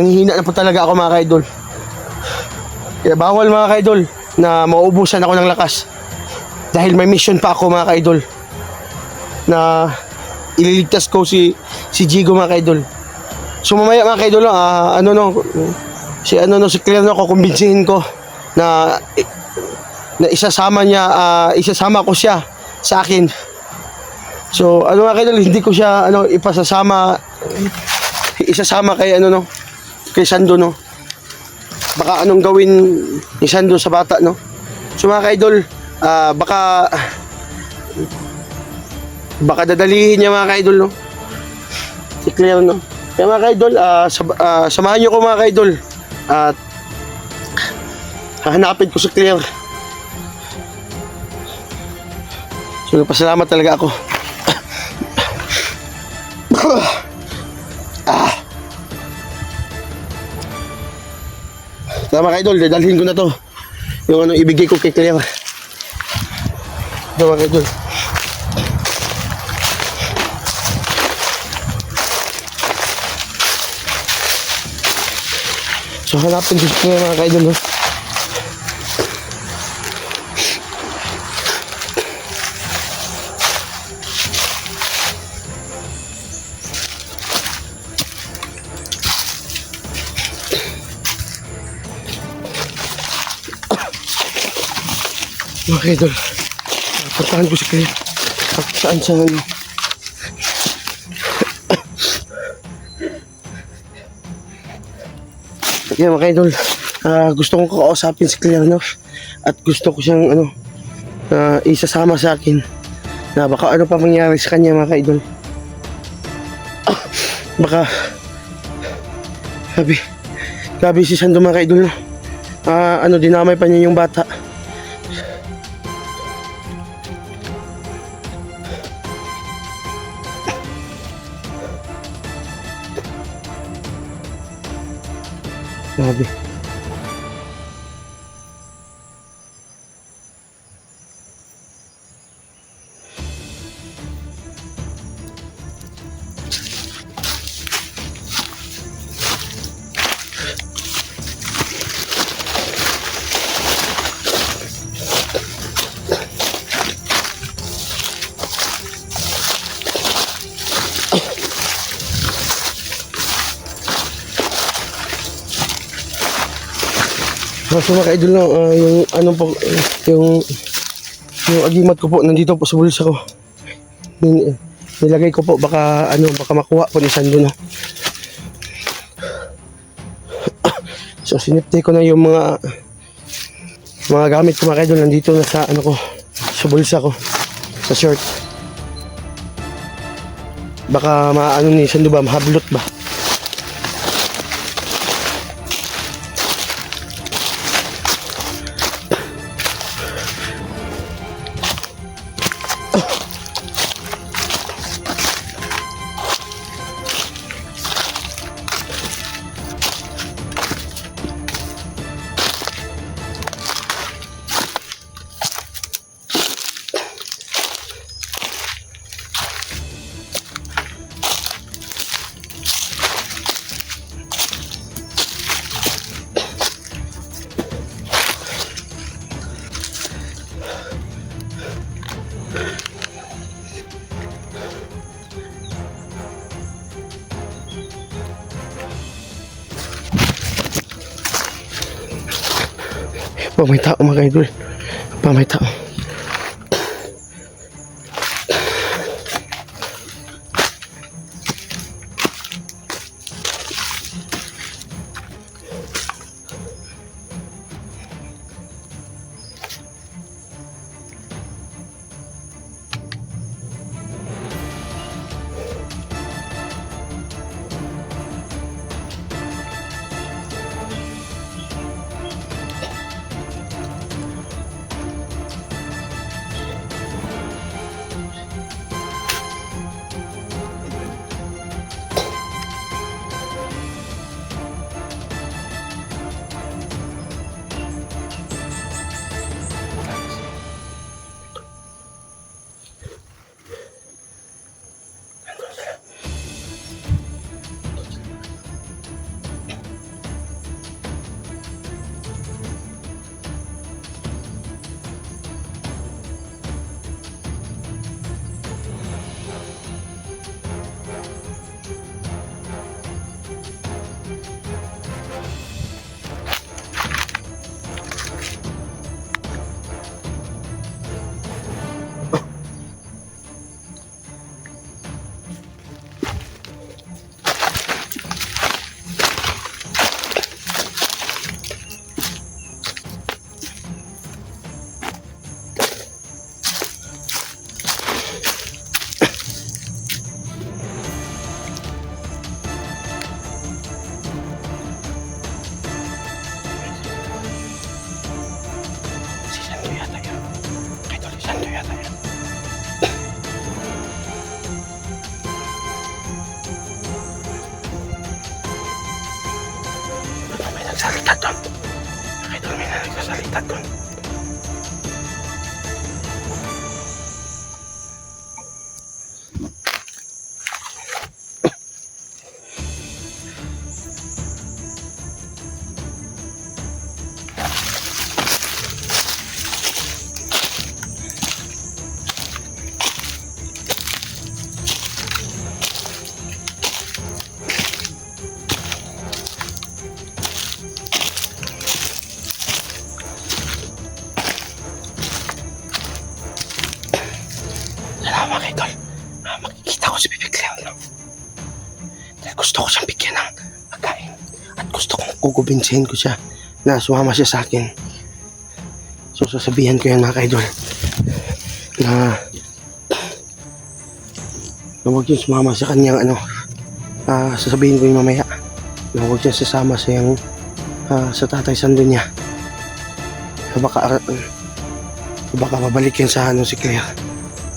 Nanghihina na po talaga ako mga ka-idol. Kaya bawal mga ka-idol na mauubusan ako ng lakas. Dahil may mission pa ako mga ka-idol. Na ililigtas ko si Jigo mga ka-idol. So mamaya mga ka-idol, si Claire no, kukumbinsihin ko na isasama ko siya sa akin. So mga ka-idol, hindi ko siya isasama kay Sando no. Baka anong gawin ni Sando sa bata no. So mga ka-idol, baka dadalihin niya mga ka-idol no. Si Claire no. Kaya mga ka-idol, samahan niyo ko mga ka-idol at hahanapin ko si Claire. So nagpasalamat talaga ako. Tama mga ka-idol, dadalhin ko na to. Yung ibigay ko kay Claire. Tama mga ka-idol. So hanapin ko siya mga ka-idol no? Mga ka-idol, puntahan ko si Claire. Saan siya ngayon? Kaya mga ka-idol, gusto kong kakausapin si Claire no? At gusto ko siyang isasama sa akin na baka ano pa mangyari sa kanya mga ka-idol. Baka grabe si Sando mga ka-idol no? Dinamay pa niya yung bata. Grabe. So mga ka-idol no, yung agimat ko po nandito po sa bulsa ko. Nilagay ko po baka makuha po ni Sando no. So sinipte ko na yung mga gamit ko mga ka-idol, nandito na sa sa bulsa ko, sa short. Baka ni Sando ba, mahablot ba. May tao mga ka-idol. May tao. nagsalita doon. Mga idol, may nagsasalita doon. Mga idol, makikita ko si Bibig Leon. Dahil gusto ko siyang bigyan ng pagkain at gusto kong kukumbinsihin ko siya na sumama siya sa akin. So sasabihan ko yan mga idol na huwag yung sumama sa kanyang sasabihin ko yung mamaya na huwag siya sasama sa yung sa tatay sando niya. Baka mabalik yan sa si Claire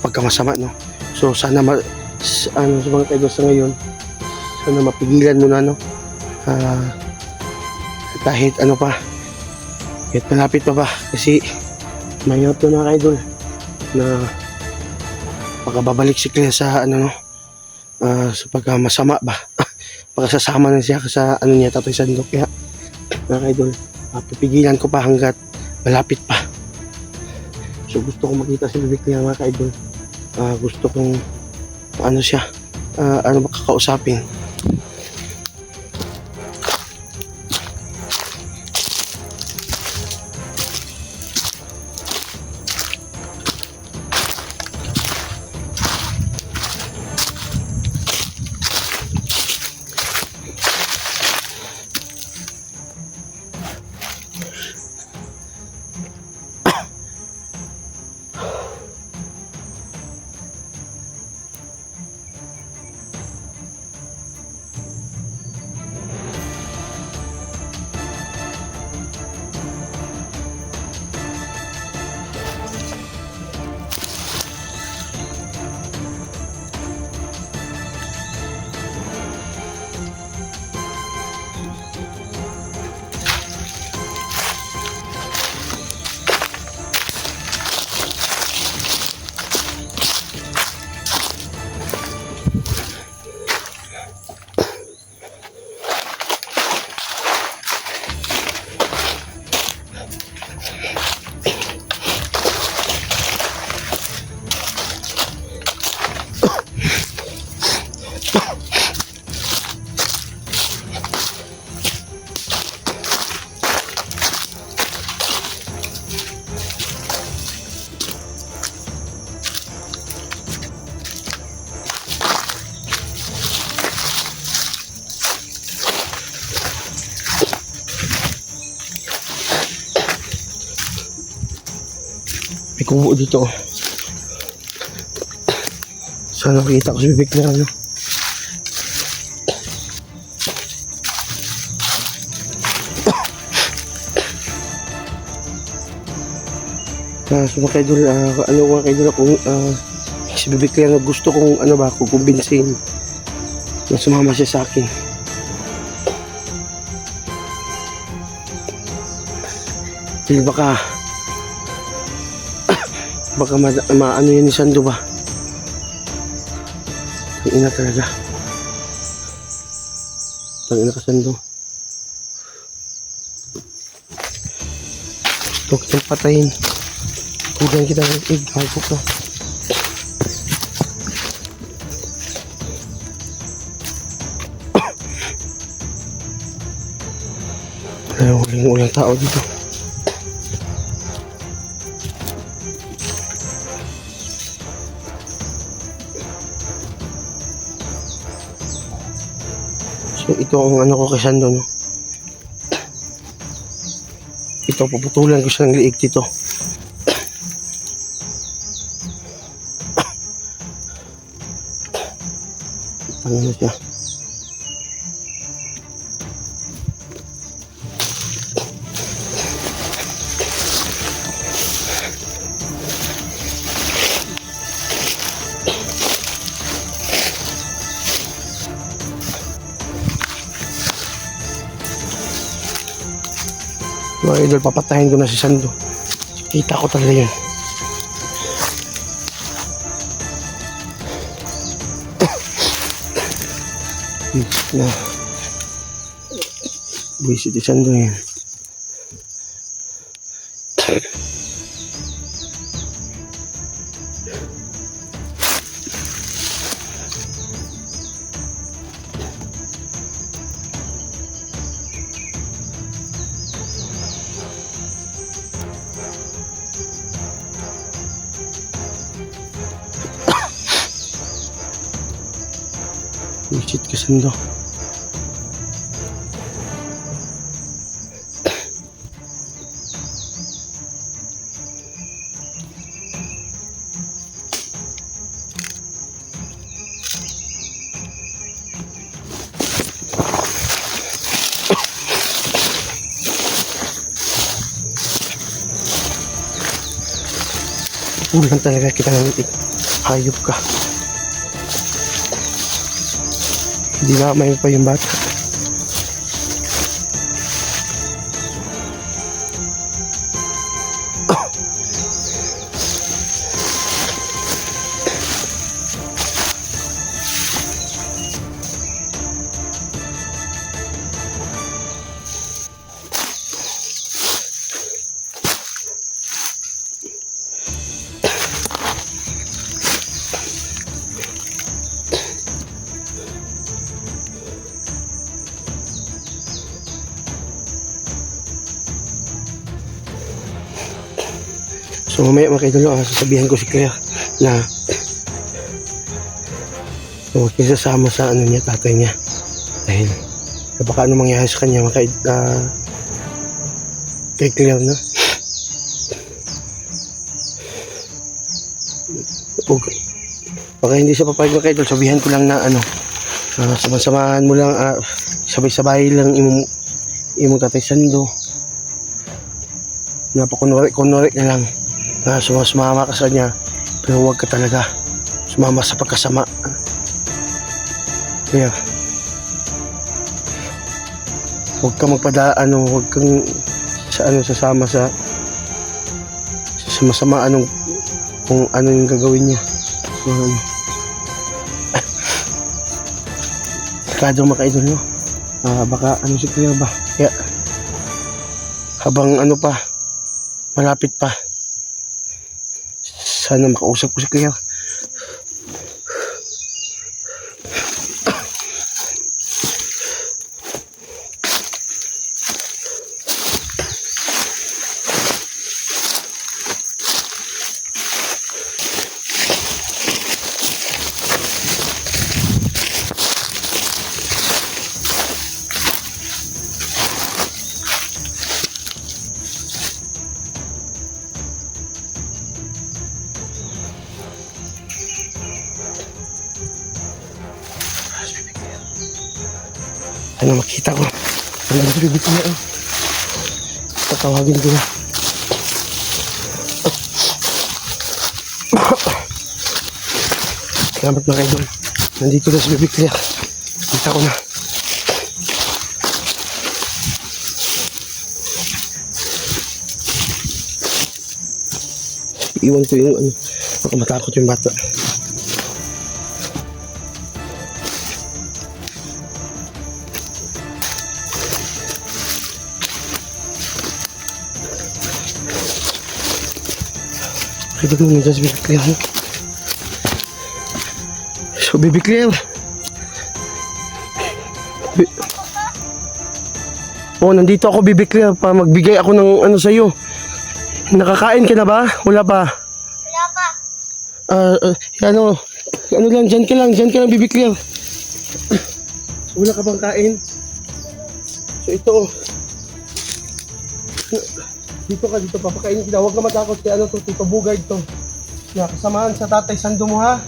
pagka masama, no? So sana sa mga kaidol sa ngayon, sana mapigilan mo na, no? Kahit kahit malapit pa ba, kasi mayroon to mga kaidol na baka babalik si Claire sa sa pagka masama ba baka sasama na siya sa niya Tatay Sando. Kaya mga kaidol, pipigilan ko pa hanggat malapit pa. So gusto kong makita si Bibig Claire mga kaidol. Gusto kong siya kakausapin. May kubo dito. Sana nakita ko si Bibig Claire, so mga kaidol, mga kaidol ako, si Bibig Claire gusto kong kukumbinsin na sumama siya sa akin. Dahil baka maano yan ni Sando ba? Ang ina talaga. Ang ina ka Sando. Gusto kitang patayin. Huwag kita ng egg. Hagpok ka. Walang tao dito. So ito ang ko kay Sando, no? Ito, puputulan ko siya ng liig dito. Ano na siya? Mga idol, papatayin ko na si Sando. Kita ko talaga yun. Na. Buisit si Sando yan. Buisit ka, Sando. Ulan talaga kita ng itik. Hayop ka. Hindi na may pa yung bata. So mamaya mga kaidol, sasabihan ko si Claire na huwag niya sasama sa ano niya, tatay niya. Dahil baka ano mangyari sa kanya mga kay Claire na. Baka hindi siya papayag mga kaidol, sabihan ko lang na ano, samasamahan mo lang, sabay-sabay lang imo tatay Sando. Napakunwari na lang. Na sumama ka sa niya, pero huwag ka talaga sumama sa pagkasama. Kaya huwag kang huwag kang sasama sa masama kung ano yung gagawin niya. Sakado mga kaidol, no? Baka si Claire ba? Kaya habang malapit pa, sana makausap ko si Claire. Sana makita ko. Ano ba ito ko na? Tatawagin ko na. Salamat mga kaidol. Nandito na si Baby Claire. Kita ko na. Iwan ko yung baka matakot yung bata. Kita ko nandyan si Baby Claire. So Baby Claire. Nandito ako Baby Claire pa magbigay ako ng sa'yo. Nakakain ka na ba? Wala pa? Wala pa. Ano lang, dyan ka lang Baby Claire. Wala ka bang kain? So ito. Dito papakainin kita. Huwag ka matakot kaya Tito Bugay to. Kasamahan sa tatay Sando mo ha.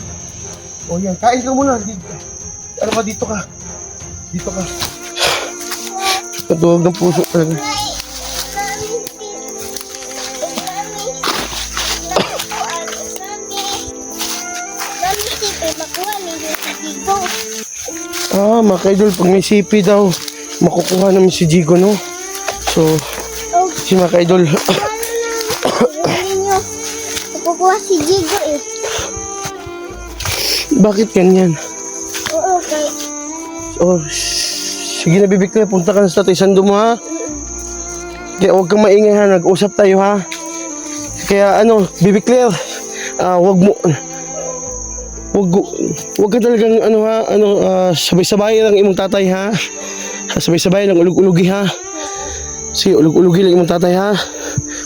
O yan, kain ka muna. Dito ka. Katuwag ng puso talaga. Mga kaidol, pag may sipi daw, makukuha namin si Jigo, no? So, Si mga ka-idol. Ninyo, nakukuha si Jigo eh. Bakit ganyan? Oo, kay... Oh, sige na Bibi Claire, punta ka na sa tatay Sando mo ha. Kaya huwag kang maingay ha, nag-usap tayo ha. Kaya ano, Bibi Claire, wag ka talagang ano ha, sabay-sabay lang imong tatay ha. Sabay-sabay lang ulug-ulugi ha. Sige, ulug-ulugi lang imong tatay ha.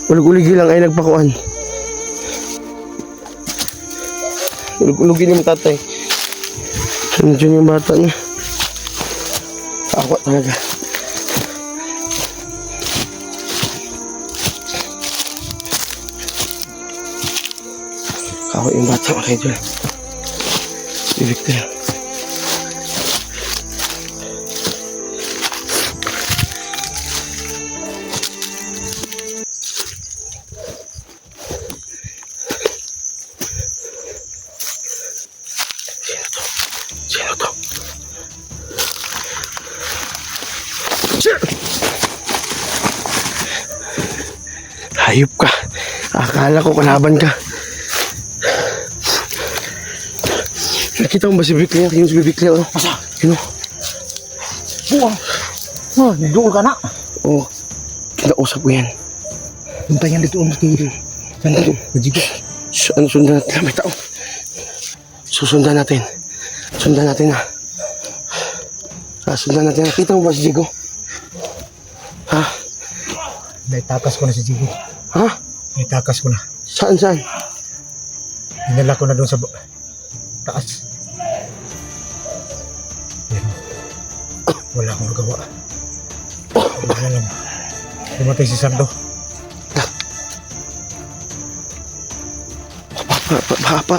Ulug-ulugi lang ay nagpakuan. Ulug-ulugi lang imong tatay. Nandiyan yung bata na. Ako talaga. Ako yung bata mga kaidol. Si Victor. Sino to? Sir! Hayop ka. Akala ko kalaban ka. Nakita mo ba si Biclea? Yung si Biclea, oh. Masa? Yun, Buwang. Oh, doon ka na. oh. Kinausap ko yan. Puntayan dito ang kiri. Sandali, majigo. Ano sundan natin? May tao. Susundan natin. Sundan natin na. Sundan natin. Nakita mo ba si Jigo? Ha? Naitakas ko na si Jigo. Ha? Naitakas ko na. Saan? Hinala ko na doon sa taas. Pero, wala akong magawa. Wala lang. Pumatay si Sando. Pa.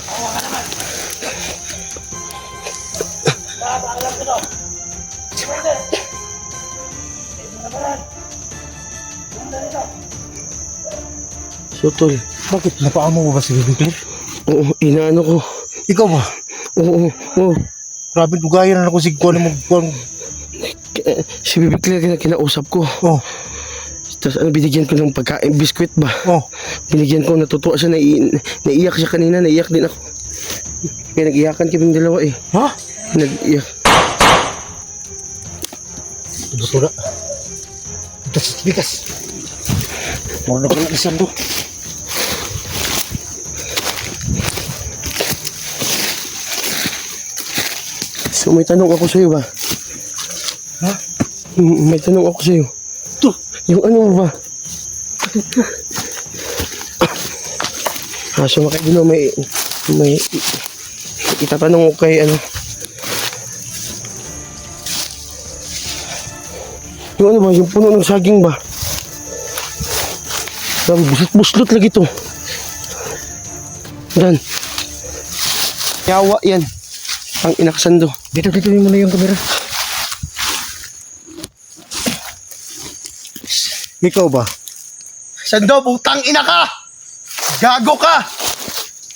Sutol. Bakit? Napaamo mo ba si Bibi Claire? Oo, inaano ko. Ikaw ba? Oo. Grabe, dugayan na ako si Kuan mo. Si Bibi Claire kinausap ko. Oh, Tapos binigyan ko ng pagkain, biskwit ba? oh. Binigyan ko, natutuwa siya, naiyak siya kanina, naiyak din ako. Kaya nag-iyakan kaming dalawa eh. Ha? Nag-iyak. Buto na. Ito si Bikas. Muna ko na si Sando. So may tanong ako sa'yo ba? Ha? May tanong ako sa'yo. Ito. Yung ano mo ba? So makikita may itatanong ko kay ano. Yung ano ba? Yung puno ng saging ba? Sabi, buslot lagi to. Dan. Yawa yan. Ang inakasando. Dito mo na yung kamera. Ikaw ba? Sando, putang ina ka! Gago ka!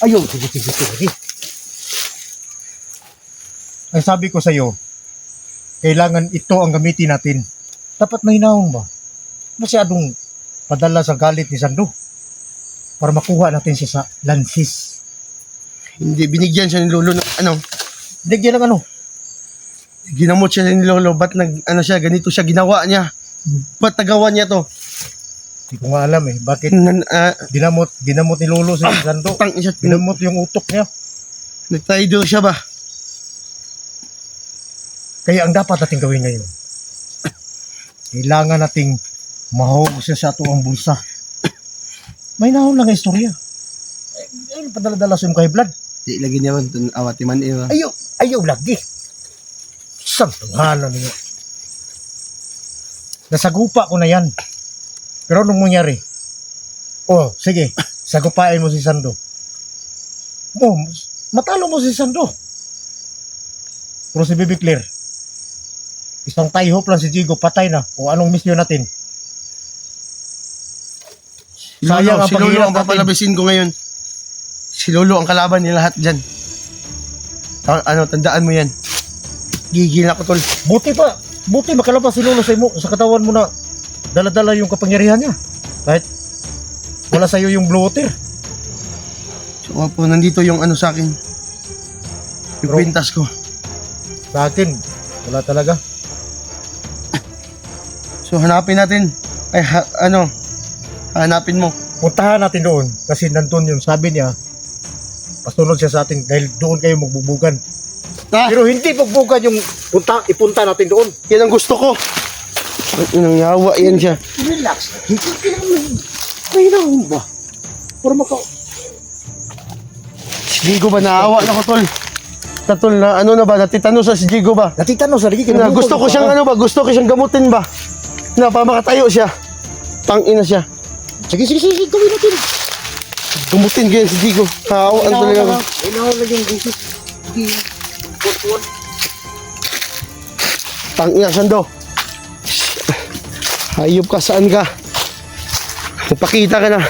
Ayaw, sige. Ang sabi ko sa'yo, kailangan ito ang gamitin natin. Dapat mahinahon ba? Masyadong padala sa galit ni Sando para makuha natin siya sa lansis. Hindi, binigyan siya ni Lolo ng ano. Digyan ng ano? Ginamot siya ni Lolo. Ba't ganito siya ginawa niya? Ba't nagawa niya to? Hindi ko nga alam eh. Bakit ginamot ni Lolo si Sando? Putang isa, Ginamot yung utok niya. nagtaido siya ba? Kaya ang dapat natin gawin ngayon, kailangan nating mahawag siya sa ato ang bulsa. May nahon lang ang istorya. Ay, padala-dala sa yung kay Vlad. Di lagi niya man, awati man iwa. Ayaw lagi. Isang tunghalan niya. Nasagupa ko na yan. Pero anong mangyari? Oh, sige. Sagupain mo si Sando. Oh, matalo mo si Sando. Pero si Bibi Claire, isang tie-hope lang si Jigo, patay na. O anong misyon natin? Sayang ang Si Lolo paghihirap ang natin. papalabisin ko ngayon. Si Lolo ang kalaban ni lahat dyan. Tandaan mo yan. Gigil ako tol. Buti makalabas si Lolo sa katawan mo na dala-dala yung kapangyarihan niya. Kahit wala sa'yo yung bloater. So po, nandito yung ano sa akin. Yung Bro. pintas ko. Sa akin, wala talaga. So hanapin natin. Hanapin mo. Puntahan natin doon kasi nandun yun. Sabi niya, pasunod siya sa atin dahil doon kayo magbubugan. Ah, Pero hindi magbugan yung ipunta natin doon. yan ang gusto ko. Ang yawa yan siya. Relax. Hindi kailangan ba? Para maka... Si Jigo ba naawa na ko, tol? Tol, na ano na ba? Natitano sa si Jigo ba? Natitano sa ligi. Na, gusto ko siyang ano ba? Gusto ko siyang gamutin ba? Na, para makatayo siya. Tangina siya. Sige, gawin natin. Gamutin ko yan si Jigo. Kaawaan talaga ako. Inahaw na yung gusto. Tangina, Sando. Hayop ka, saan ka? Magpakita ka na.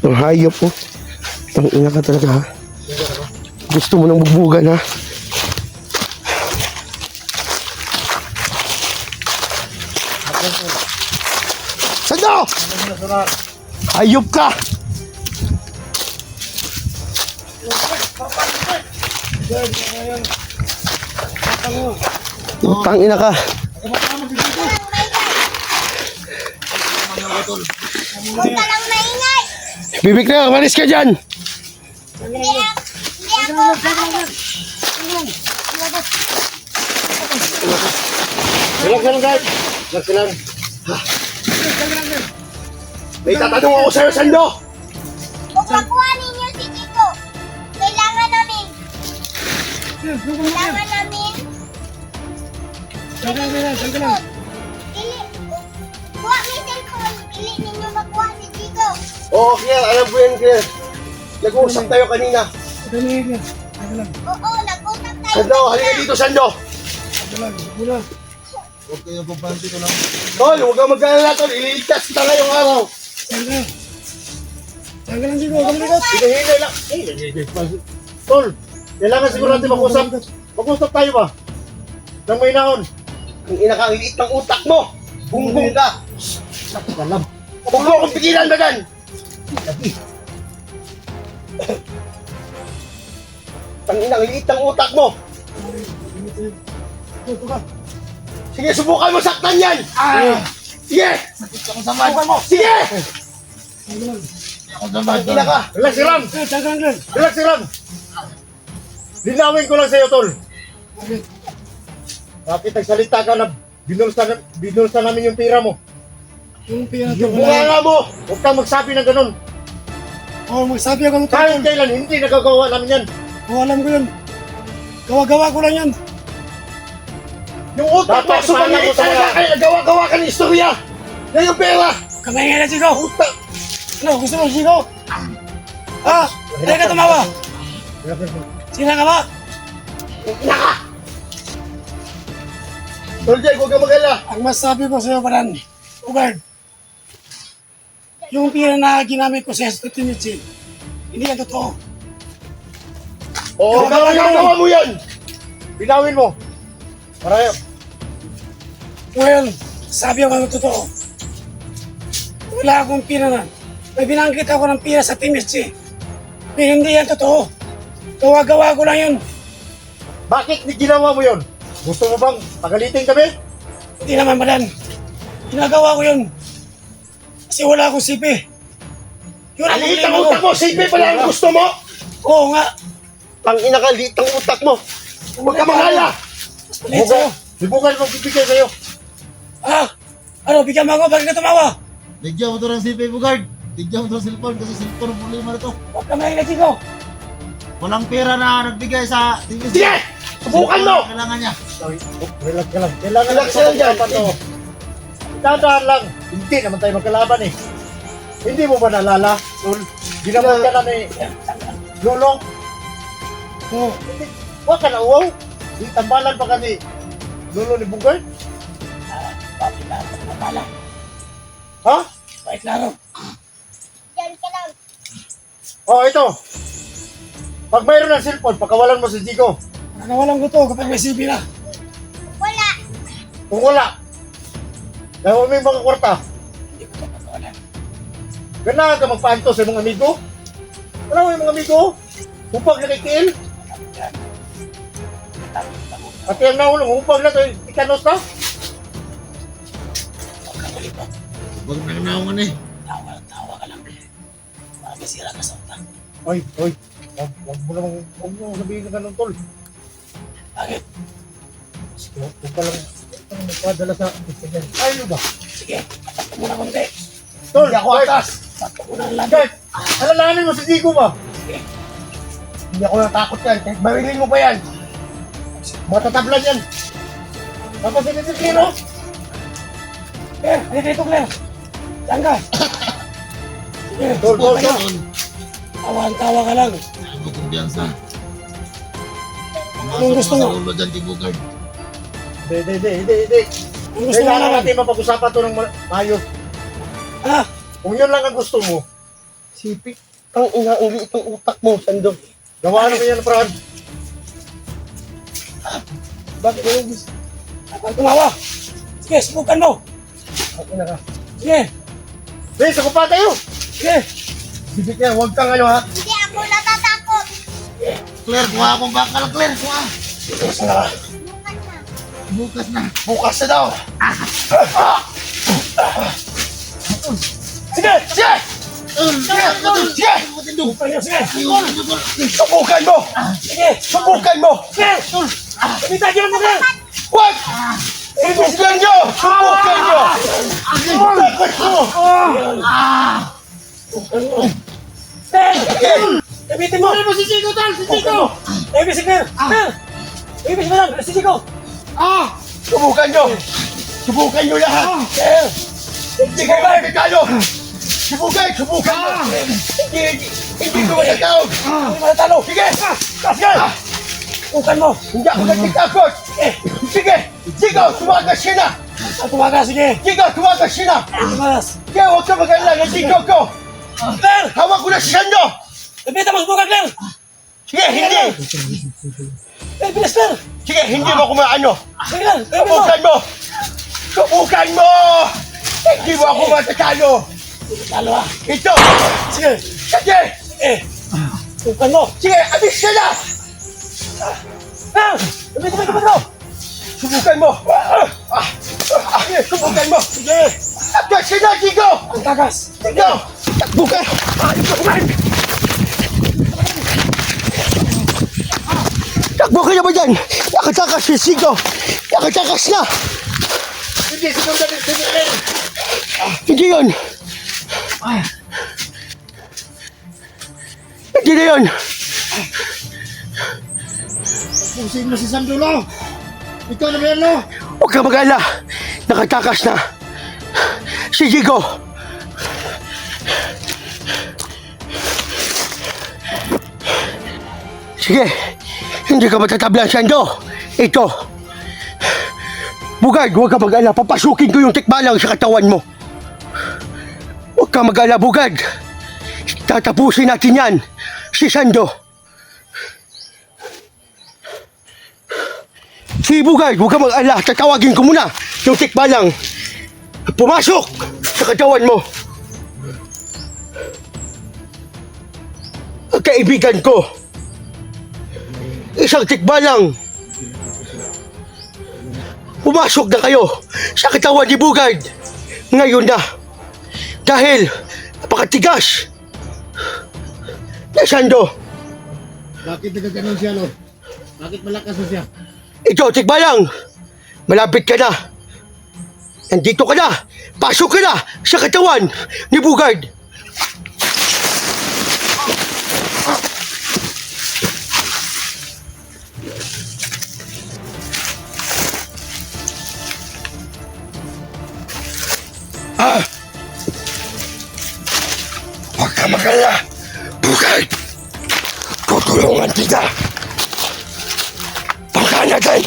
Ang hayop mo. Tangina ka talaga, ha? Gusto mo nang bugbugan, ha? Sando! Hayop ka! Tangina ka. Huwag ka lang maingay. Bibik na, malis ka dyan. Hindi ako. Relax lang, guys. Relax lang. May tatanong ako sa'yo, Sando. Huwag makuha ninyo si Chico. Kailangan namin. Kailangan namin. Dili. Kuha mo yung cellphone. Dili ninyo makuha si Chico. Oo, Claire, alam ko yan, Claire. Nag-uusap tayo kanina. Oo, nag-usap tayo. Sando, halika dito, Sando. Huwag kayo pagpanti ko lang. Tol, huwag kang mag-alala, Tol. Ililigtas kita ngayong araw. Hinahinay lang. Tol, kailangan siguro natin mag-usap. Mag-usap tayo ba? Nang may naon. Ang ina ka, ang liit ng utak mo. Bungbong ka. Alam. Huwag mo akong pigilan, Bagan. Ang ina, ang liit ng utak mo. Sige, subukan mo saktan yan. Sige. Subukan mo. Sige. Ang ina ka. Relax lang. Relax lang. Linawin ko lang sa'yo, Tol. Bakit nagsalita ka na binulsa namin yung pira mo? Yung pira Yung bunganga mo. Huwag kang magsabi ng ganun. Oh, magsabi ako ng Kahit kailan, hindi nagagawa namin yan. Oh, alam ko yun. Gawa-gawa ko lang yan. Yung utak mo, Dapat sumaliit mahanap ko sa talaga mga- kaya gawa-gawa ka ng istorya. Yan yung pera. Kamay nga na, Chico. Utak. Ano, gusto mo, Chico? Ah, hindi ka tumawa. Sina ka ba? Naka. Tolje, huwag kang mag-alala. Ang masabi ko sa'yo, Baran, Ugard, yung pira na ginamit ko sa Estutinichi, hindi yan totoo. Oo, Gawa mo yan. Binawin mo. Para Well, sabi ako ng totoo. Wala akong pira na. May binanggit ako ng pira sa Timichi. Pero hindi yan totoo. Gawa-gawa ko lang yun. bakit ginawa mo yun? Gusto mo bang pagalitin kami? Hindi naman, Baran. Ginagawa ko yun. Kasi wala akong sipi. Yun Ang ang liit ng problema ko. utak mo. Sipi pala ang gusto mo. Oo nga. Ang ina ka, liit ng utak mo. Huwag kang mag-alala. Ulit sa'yo. Sibukan mo bibigay sa'yo. Ah! Ano, bigyan mo ako. Bakit ka tumawa? Bigyan mo ito ng CP Bugard. Bigyan mo ito ng cellphone kasi cellphone ang problema na ito. Huwag ka mahinig, Chico. Walang pera na nagbigay sa TVC. Sige! Subukan mo! Kailangan niya. Relax ka lang. Kailangan Relax natin lang dyan. pag-usapan to. Dadaan lang. Hindi naman tayo magkalaban eh. Hindi mo ba nalala? Ginamot ka na ni Lolo. Oo. Huwag ka na uwaw. Di tambalan pa ka ni Lolo ni Bugard. Bakit klaro? Napala. Ha? Bakit klaro? Diyan ka lang. Oh, ito. Pag mayroon ng cellphone, pakawalan mo si Jigo. Nakawalang guto kapag may CB na. Wala. Kung wala, dahil mo yung mga kwarta, Hindi ko ito pagkawalan. ganahan ka magpaanto sa mga amigo. Wala mo yung mga amigo, upag na kay Kiel. Yan. At yung naulong, upag na kay Ikanos na. Huwag ka malito. Huwag na naungan eh. Tawa ka lang. Makakasira ka sa utang. Oy, huwag mo sabihin na ganun, tol. Bakit? Huwag ka lang magpadala sa Instagram. Ayaw ba? Sige, tatak ko muna konti. Tol, ako atas. Tatak ko muna ang labi. Kahit, alalahanin mo si Digo ba? Sige. Hindi ako natakot yan. Kahit barilin mo pa yan. Matatablan yan. Tapos sinisiklino. Claire, halika dito, Claire. Diyan ka. Sige, Tol, tol, tayo. tol. Tawa ka lang. Ano kumbiyansa? Anong gusto mo? Sa ulo dyan, kay Bugard. Hindi. Ang gusto mo Kailangan naman. natin mapag-usapan ito ng maayos. Ah, Kung yun lang ang gusto mo, Sipik. Ang ina, ang liit ng utak mo, Sando. gawaan mo yan, Brad. Bakit mo gusto? kapag tumawa. Sige, subukan mo. Ang ina ka. Sige, Hey, sa kupa tayo. sige. Sige kaya, huwag kang ano ha. Hindi ako natatakot. Claire, kuha akong bakal, Claire. Kuha. Gusto na. Bukas na. Bukas na. Bukas na daw. Sige, sige. Sige! Subukan niyo, sige. Subukan mo! Sige, Subukan mo! sige. Kumita niyo mo, Claire. Wag! Subukan nyo! Subukan nyo! Subukan mo! Claire, gamitin mo. Ano mo si Chico, Tal? Si Chico. Baby, si Claire. Claire. Baby, si Madam. Si Chico. Subukan nyo! Subukan nyo lahat! Claire. Hindi kayo makikalo! Subukan mo! Hindi ko matatawag! Hindi mo natalo. Sige! Sige. Subukan mo. Hindi ako nagtitakot! Sige! Sige! Tumagas siya na! Tumaga, sige. Sige! Tumagas siya na! Tumagas. Kaya huwag ka mag-alala ng tingko ko! Claire. Hawak ko na si Sando! Gamitin mo, subukan, Claire. Sige! Hindi! Claire, bilis, Claire. Sige! Hindi mo ako maano! Sige, Claire. Gamitin mo. Subukan mo! Subukan mo! Hindi mo ako matatalo! Talo, ah. Ito! Sige. Sige! Subukan mo. Sige! Alis ka na! Claire. Gamitin mo. Subukan mo! Sige! Subukan mo! Sige. Takbo ka na, Digo! Ang tagas. Digo! Takbo ka! Takbo ka na ba dyan? Nakatakas si Digo! Nakatakas na! Hindi, sinundan din si Claire. Hindi yun! Hindi na yun! Pusin mo si Sandulo. Ikaw na ba yan, no? Huwag ka mag-ala! Nakatakas na! Si Digo! Sige! Hindi ka matatablan, Sando! Ito! Bugard, huwag ka mag-ala! Papasukin ko yung tikbalang sa katawan mo! Huwag ka mag-ala, Bugard! Tatapusin natin yan! Si Sando! Si Bugard, huwag ka mag-ala! Tatawagin ko muna yung tikbalang! Pumasok sa katawan mo! Ang kaibigan ko! Isang tikbalang! Pumasok na kayo sa katawan ni Bugard! Ngayon na! Dahil napakatigas! Na Sando! Bakit nagkaganon siya, Lord? Bakit malakas na siya? Ito, tikbalang! Malapit ka na! Nandito ka na! Pasok ka na sa katawan ni Bugard! Huwag ka mag-alala, Bugard! Tutulungan kita! Bangka natin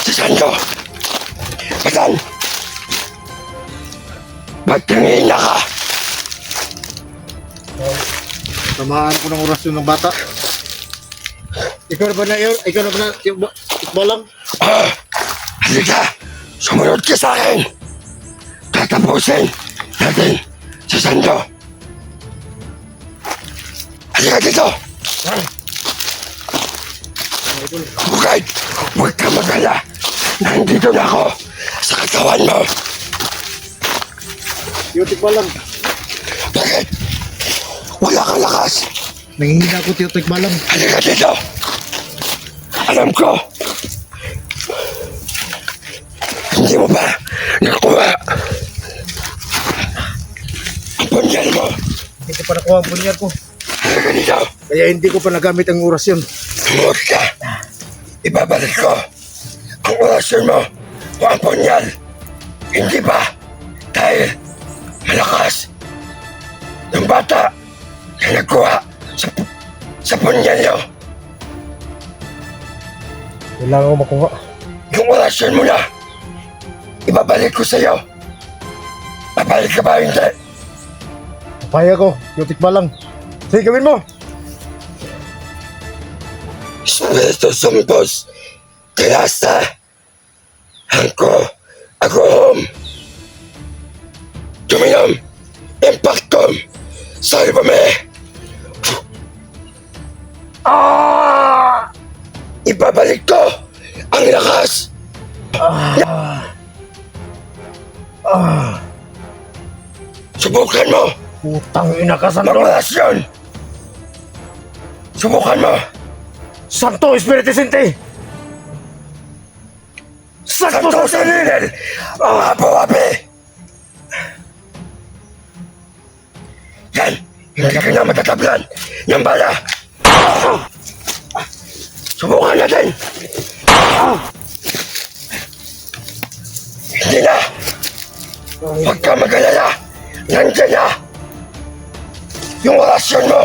si Sando! Patan! Ba't nangihina ka? Tamaan ko ng orasyon ng bata. Ikaw na ba na yun? Ikaw na ba na tikbalang? Halika! Sumunod ka sa akin! Tatapusin natin si Sando! Halika dito! Bukid! Huwag ka mag-ala! Nandito na ako sa katawan mo! Tiyo tikbalang. Bakit? Wala kang lakas! Nangihina ako tiyo tikbalang. Halika dito! Alam ko! Hindi mo ba nakuha ang punyal mo? Hindi ko pa nakuha ang bunyag ko. Halika dito! Kaya hindi ko pa nagamit ang oras yun. Tumuot ka! Ibabalik ko ang orasyon mo o ang punyal. Hindi ba? Dahil malakas yung bata na nagkuha sa punyal niyo. Kailangan ko makuha. Yung orasyon mo na, ibabalik ko sa'yo. Babalik ka ba o hindi? Papaya ko, tiyo tikbalang. Sige, gawin mo. Espiritu Sumpos, Kilasa, Angko, Agohom, Tuminom, Impactum, Salvame. Ibabalik ko ang lakas. Subukan mo Putang ina ka, Santo. magrelasyon. Subukan mo. Santo Espiritu Santo. Santo Santo Santo. Sanilil, ang apo-api. Yan, hindi ka na matatablan ng bala. Subukan natin. Hindi na. Huwag ka mag-alala. Nandiyan na. Yung orasyon mo.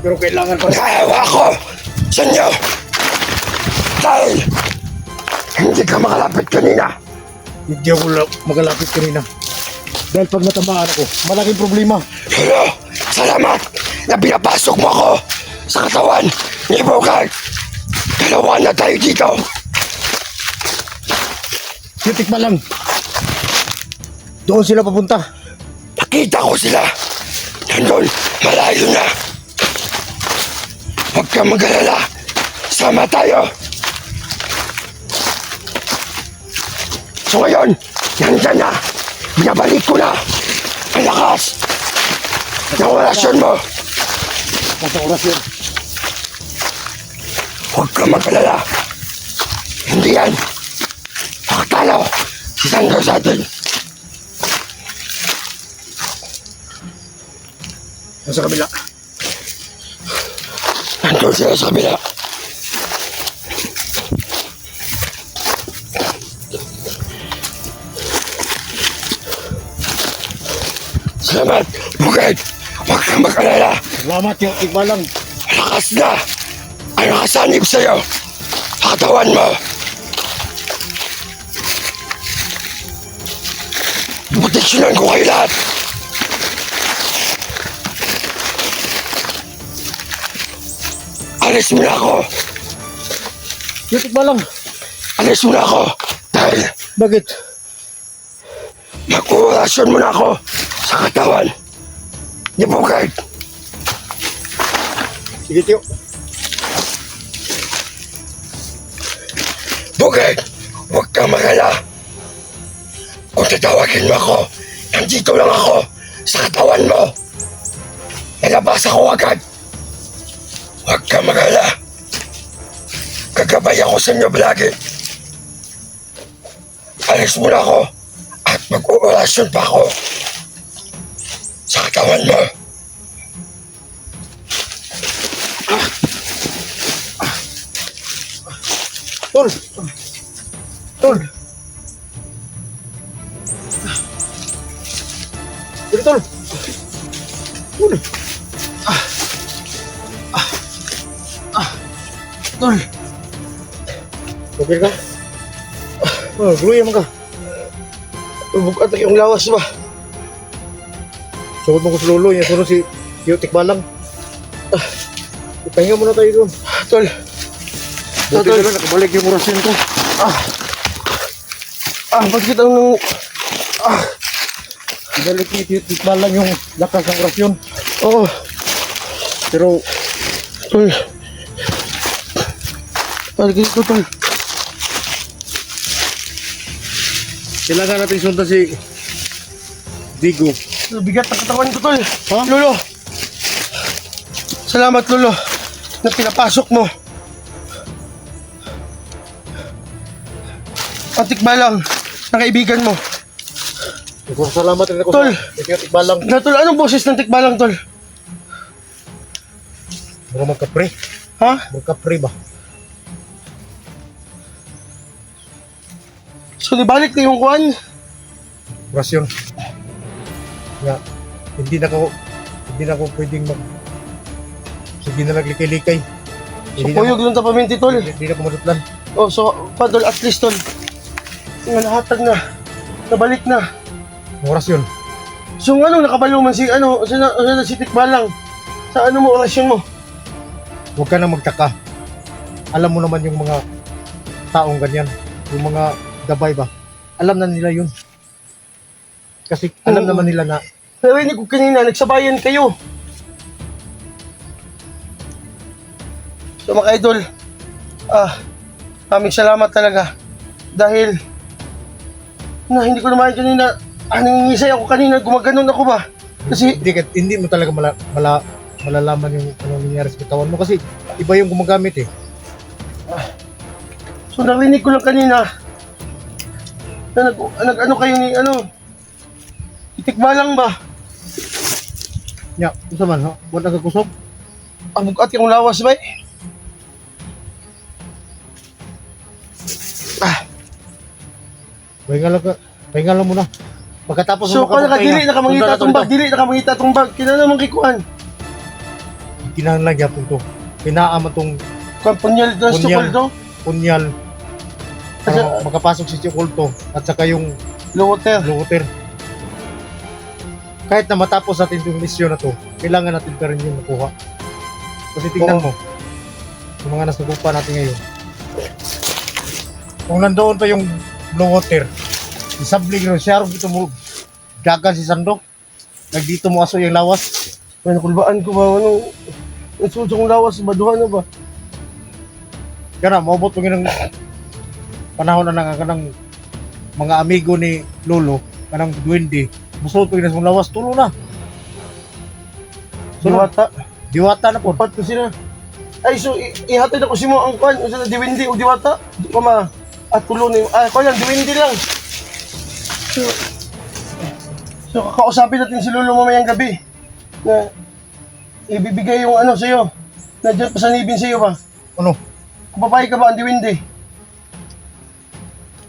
Pero kailangan pa. Nakahawa ko sa inyo. Dahil hindi ka makalapit kanina. Hindi ako magalapit kanina. Dahil pag natamaan ako, malaking problema. Pero salamat na pinapasok mo ako sa katawan ni Bogart. Dalawa na tayo dito. Titik pa lang. Doon sila papunta. Nakita ko sila. Nandun, malayo na. Huwag kang mag-alala. Sama tayo. So ngayon, nandyan na. Binabalik ko na ang lakas ng orasyon mo. Nasa oras yun. Huwag kang mag-alala. Hindi yan. Makatalo si Sando sa atin. Nasa kabila. Nandun sila sa kabila. Salamat, Bukid. Huwag kang mag-alala. Salamat yung tikbalang. Lakas na ang nakasanib sa'yo. Katawan mo. Proteksyonan ko kayo lahat. Alis mo na ako. Yung tikbalang. Alis mo na ako. Dahil Bakit? mag-orasyon mo na ako sa katawan ni Bukid. Sige, tiyo. Bukid, huwag kang mag-alala. Kung tatawagin mo ako, nandito lang ako sa katawan mo. Nalabas ako agad. Huwag kang mag-alala. Gagabay ako sa inyo palagi. Alis mo na ako at mag-orasyon pa ako sa katawan mo. Tol! Tol! Sige, Tol! Tol! Tol, Okay ka? Gluya mo ka. bukat yung lawas ba? Sugod mo ko sa lulo. Yan sunod si Tiyo Tikbalang. Ipahinga muna tayo doon. Tol. Buti na lang, nakabalik yung orasyon ko. Bakit ang... Ibalik ni tikbalang yung lakas ng orasyon. Oo. Pero, Tol. Bakit ito, Tol? kailangan natin sundan si Digo. Bigat ang katawan ko, Tol. Ha? Lolo. Salamat, Lolo, na pinapasok mo. Ang tikbalang ng kaibigan mo. Salamat rin ako Tol. sa tikbalang. Na, Tol, anong boses ng tikbalang, Tol? Mga magkapre. Ha? Magkapre ba? So, nibalik na yung kuwan? Orasyon. Nga, hindi na ako pwedeng sige na naglikay-likay. So, puyog lang tapaminti, Tol. Hindi na ko madutlan. Oh, so, pa, Tol, at least, Tol. Yung nahatag na. Nabalik na. Orasyon. So, ano, nakabalo man si, si tikbalang. Sa ano mo, orasyon mo? Huwag ka na magtaka. Alam mo naman yung mga taong ganyan. Yung mga gabay ba? Alam na nila yun. Kasi alam Oo. naman nila na Narinig ko kanina, nagsabayan kayo. So mga idol, maraming salamat talaga. Dahil, hindi ko naman kanina, nangingisay ako kanina, gumaganon ako ba? Kasi, hindi mo talaga malalaman yung anong nangyari sa katawan mo kasi iba yung gumagamit eh. so narinig ko lang kanina, na nag-ano kayo ni, itikbalang ba? Nya, unsa man ha? Buwan na kakusog. Abugat yung lawas ba? Pahinga lang muna. Pagkatapos So, kung nakadili, nakamangita itong bag, bag. dili, nakamangita itong bag, kina naman kikuhan. Kinahanglan gyapon to. Pinaaman tong Kung punyal doon sa Punyal. kuldo, punyal Kasi- para makapasok si Chocolto at saka yung lowater. Luther. Kahit na matapos natin itong misyon na to, kailangan natin pa rin yung nakuha. Kasi tingnan Oo. mo, yung mga nasagupa natin ngayon. Kung nandoon pa yung Luther, isabling rin siya rin dito mo, dagan si Sando, nagdito mo aso yung lawas. May nakulbaan ko ba, nagsusong lawas, baduhan na ba? Kaya na, maubot mo ng panahon na ng mga amigo ni Lolo, kanang duwende, musuot mo ng lawas, tulo na. Diwata. Diwata na po. Upat ko sila. Ay, so, ihatid ako si mo ang kwan, sa diwindi o diwata. Di ko at tulo na yung, kwan lang, diwindi lang. So, kakausapin natin si Lolo mamayang gabi. Na, ibibigay yung sa'yo. Na dyan pasanibin sa'yo ba? Ano? Kung papayag ka ba ang diwindi?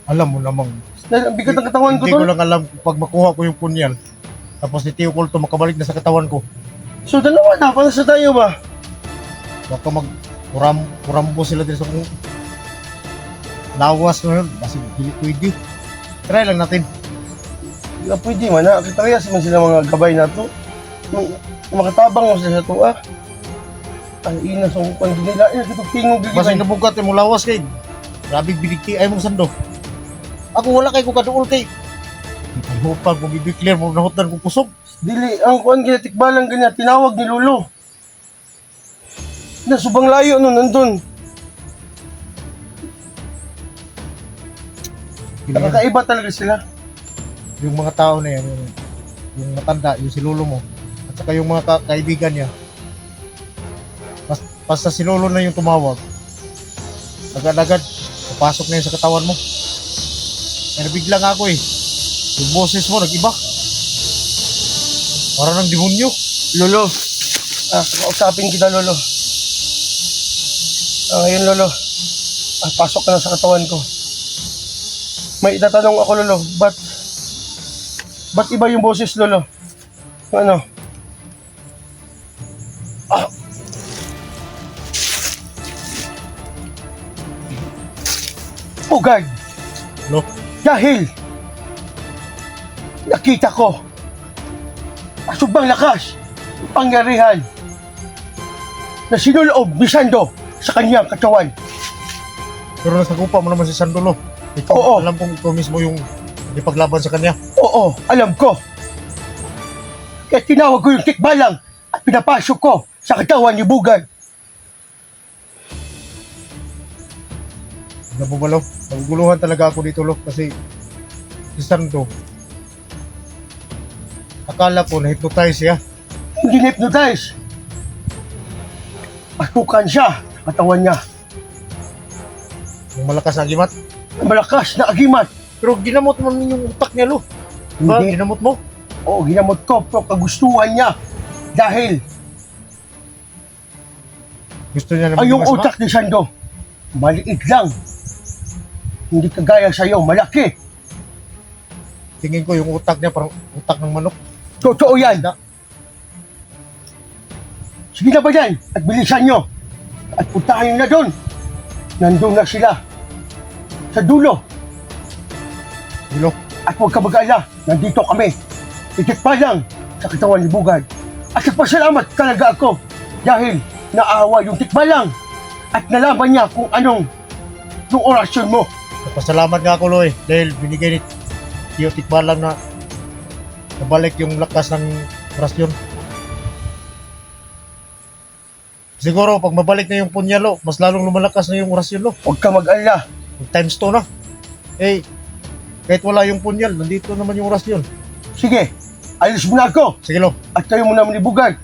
Alam mo namang, Dahil ang bigat ng katawan ko hindi ko to. lang alam pag makuha ko yung punyal. Tapos si Tio Colto makabalik na sa katawan ko. So, dalawa na, para sa tayo ba? Baka kurambo sila din sa kung lawas na yun. Kasi hindi pwede. Try lang natin. Hindi na pwede man, Parehas man sila mga gabay na to. Makatabang mo sila sa to, Ang ina sa kung nila, kitong tingog Basta gigibay. nabugat yung lawas kay. Grabe binigti ay mong Sando. Ako wala kay ko kaduol kay. Hupag mo bibikler mo nahutan kong kusog. Dili, ang kuan ginatikbalang ganyan, tinawag ni Lolo. Na subang layo nun, nandun. Nakakaiba talaga sila. Yung mga tao na yan, yung matanda, yung si Lolo mo, at saka yung mga kaibigan niya. Basta si Lolo na yung tumawag, agad-agad, papasok na yun sa katawan mo. Kaya nabigla nga ako eh. Yung boses mo, nag-iba. Parang ng demonyo. Lolo, kausapin kita, Lolo. Ngayon, Lolo, pasok ka na sa katawan ko. May itatanong ako, Lolo, ba't iba yung boses, Lolo? Ano? Oh, God! No? Dahil nakita ko asubang lakas, pangyarihan na sinuloob ni Sando sa kanyang katawan. Pero nasagupa mo naman si Sando, lo. Ikaw, Oo. alam kong ikaw mismo yung ipaglaban sa kanya. Oo, alam ko. Kaya tinawag ko yung tikbalang at pinapasok ko sa katawan ni Bugad. Alam mo ba, lo? Naguguluhan talaga ako dito, lo. Kasi si Sando, akala ko na-hypnotize siya. Hindi na-hypnotize. Pasukan siya sa katawan niya. Yung malakas na agimat. Ang malakas na agimat. Pero ginamot mo yung utak niya, lo. Diba? Hindi. Ginamot mo. Oo, ginamot ko pero kagustuhan niya. Dahil Gusto niya na ang yung maging masama. utak ni Sando, maliit lang. Hindi kagaya sa'yo, malaki. Tingin ko yung utak niya parang utak ng manok. Totoo yan. Sige na ba yan? At bilisan nyo. At puntahan nyo na doon. Nandun na sila. Sa dulo. Lo. At huwag ka mag-alala. Nandito kami. Itik pa lang sa katawan ni Bugad. At nagpasalamat talaga ako. Dahil naawa yung tikbalang. At nalaman niya kung anong yung orasyon mo. Pasalamat nga ako, lo, eh. Dahil binigay ni Tio Tikbalang na nabalik yung lakas ng orasyon. Siguro, pag mabalik na yung punya, lo, mas lalong lumalakas na yung orasyon, lo. Huwag ka mag-alala. Times 2 na. Eh, kahit wala yung punyal, nandito naman yung orasyon. Sige, alis mo na ako. Sige, lo. At kayo mo naman ni Bugad.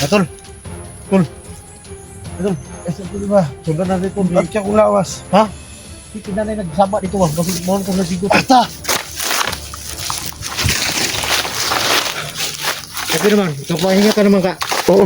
Tol. Tol. Tol. Eh, saan ba? Sundan na dito. Bakit akong lawas? Ha? Hindi kinanay nagsama dito, ah. Kasi mohon kong nasigot. Basta! Okay naman. Kapahinga ka naman ka. Oo.